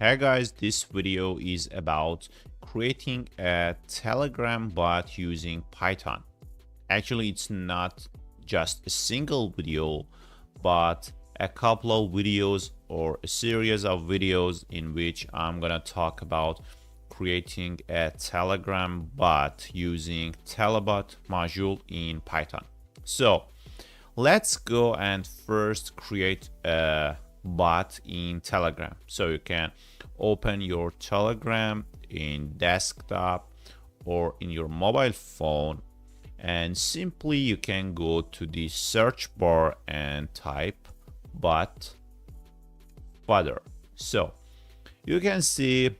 Hey guys, this video is about creating a Telegram bot using Python. Actually, it's not just a single video, but a couple of videos or a series of videos in which I'm gonna talk about creating a Telegram bot using Telebot module in Python. So let's go and first create a bot in Telegram. So you can open your Telegram in desktop or in your mobile phone, and simply you can go to the search bar and type BotFather. So you can see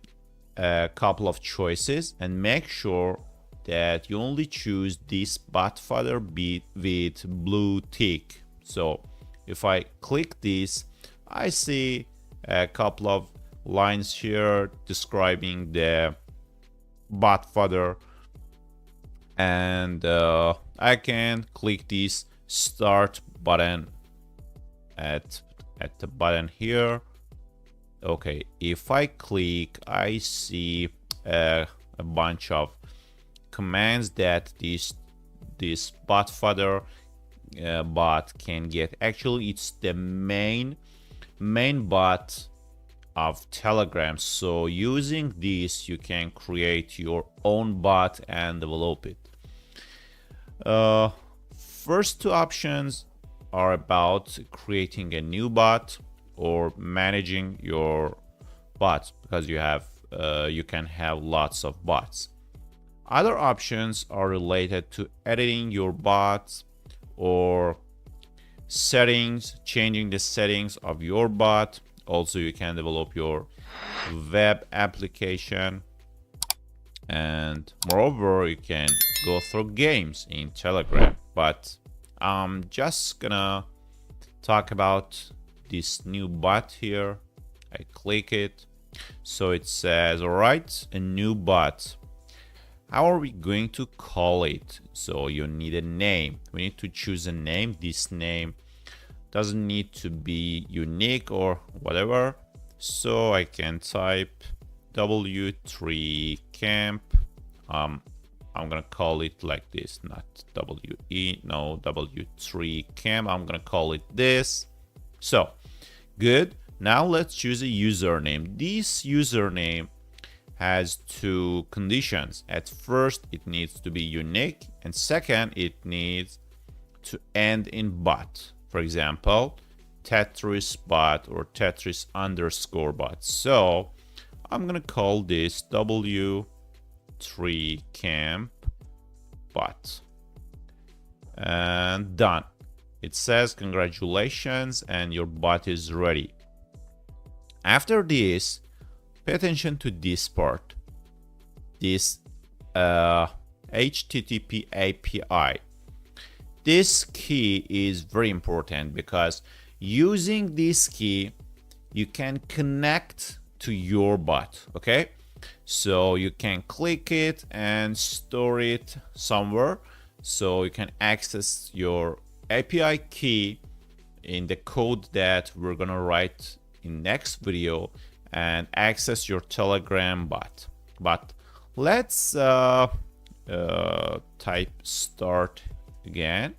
a couple of choices, and make sure that you only choose this BotFather bit with blue tick. So if I click this, I see a couple of lines here describing the BotFather, and I can click this start button at the button here. Okay, if I click, I see a bunch of commands that this BotFather bot can get. Actually, it's the main bot of Telegram. So using this, you can create your own bot and develop it. First two options are about creating a new bot or managing your bots, because you can have lots of bots. Other options are related to editing your bots or settings, changing the settings of your bot. Also, you can develop your web application, and moreover, you can go through games in Telegram. But I'm just gonna talk about this new bot here. I click it, so it says, all right, a new bot. How are we going to call it? So you need a name. We need to choose a name. This name doesn't need to be unique or whatever. So I can type W3 camp. I'm gonna call it like this, not WE, no, W3 camp. I'm gonna call it this. So good. Now let's choose a username. This username has two conditions. At first, it needs to be unique, and second, it needs to end in bot. For example, Tetris bot or Tetris underscore bot. So I'm gonna call this W3 camp bot, and done. It says congratulations, and your bot is ready. After this, pay attention to this part, this HTTP API. This key is very important, because using this key, you can connect to your bot, okay? So you can click it and store it somewhere. So you can access your API key in the code that we're gonna write in next video and access your Telegram bot. But let's type start again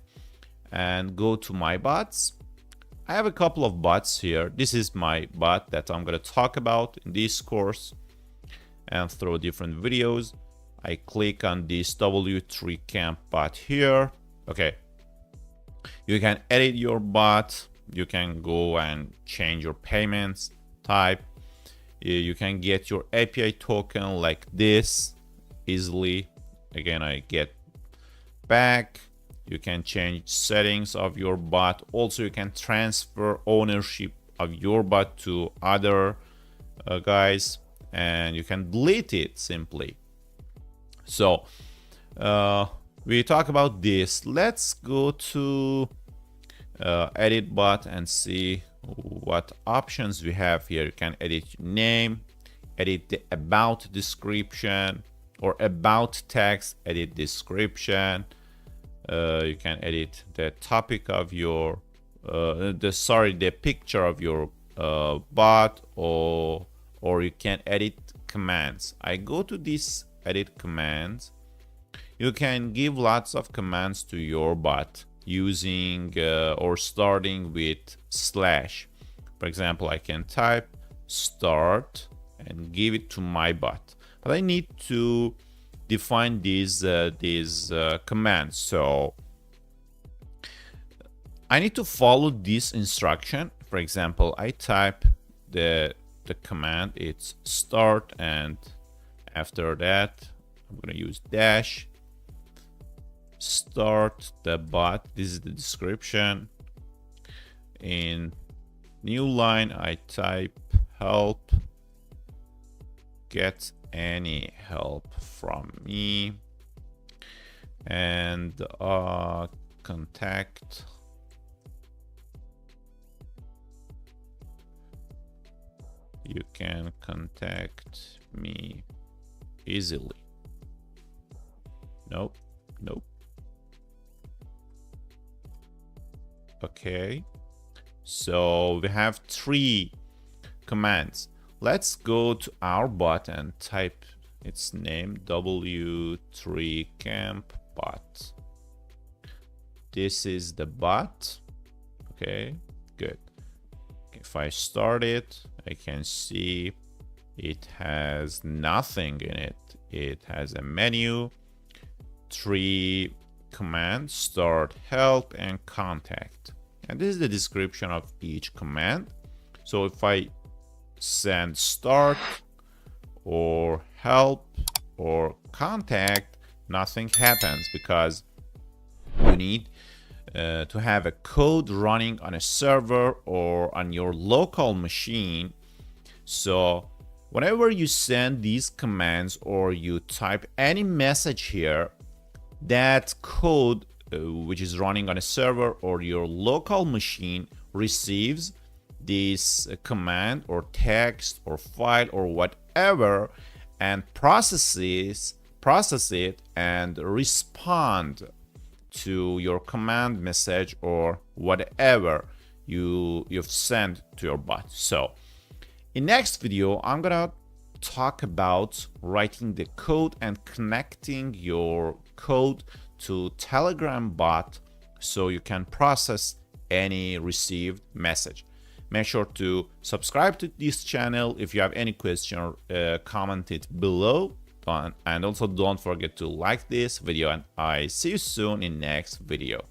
and go to my bots. I have a couple of bots here. This is my bot that I'm going to talk about in this course and through different videos. I click on this W3 camp bot here. Okay, you can edit your bot. You can go and change your payments type. You can get your API token like this easily. Again, I get back. You can change settings of your bot. Also, you can transfer ownership of your bot to other guys, and you can delete it simply. So we talk about this. Let's go to edit bot and see what options we have here. You can edit name, edit the about description or about text, edit description. You can edit the topic of your the picture of your bot, or or you can edit commands. I go to this edit commands. You can give lots of commands to your bot using or starting with slash. For example, I can type start and give it to my bot, but I need to define these commands. So I need to follow this instruction. For example, I type the command, it's start, and after that I'm going to use dash start the bot. This is the description. In new line I type help, get any help from me, and contact you can contact me easily. Nope. Okay, so we have 3 commands. Let's go to our bot and type its name, W3 camp bot. This is the bot. Okay, good. If I start it, I can see it has nothing in it. It has a menu, 3 commands, start, help, and contact. And this is the description of each command. So if I send start or help or contact, nothing happens because you need to have a code running on a server or on your local machine. So whenever you send these commands or you type any message here, that code which is running on a server or your local machine receives this command or text or file or whatever and process it and respond to your command message or whatever you've sent to your bot. So in next video I'm gonna talk about writing the code and connecting your code to Telegram bot so you can process any received message. Make sure to subscribe to this channel. If you have any question, comment it below, and also don't forget to like this video, and I see you soon in next video.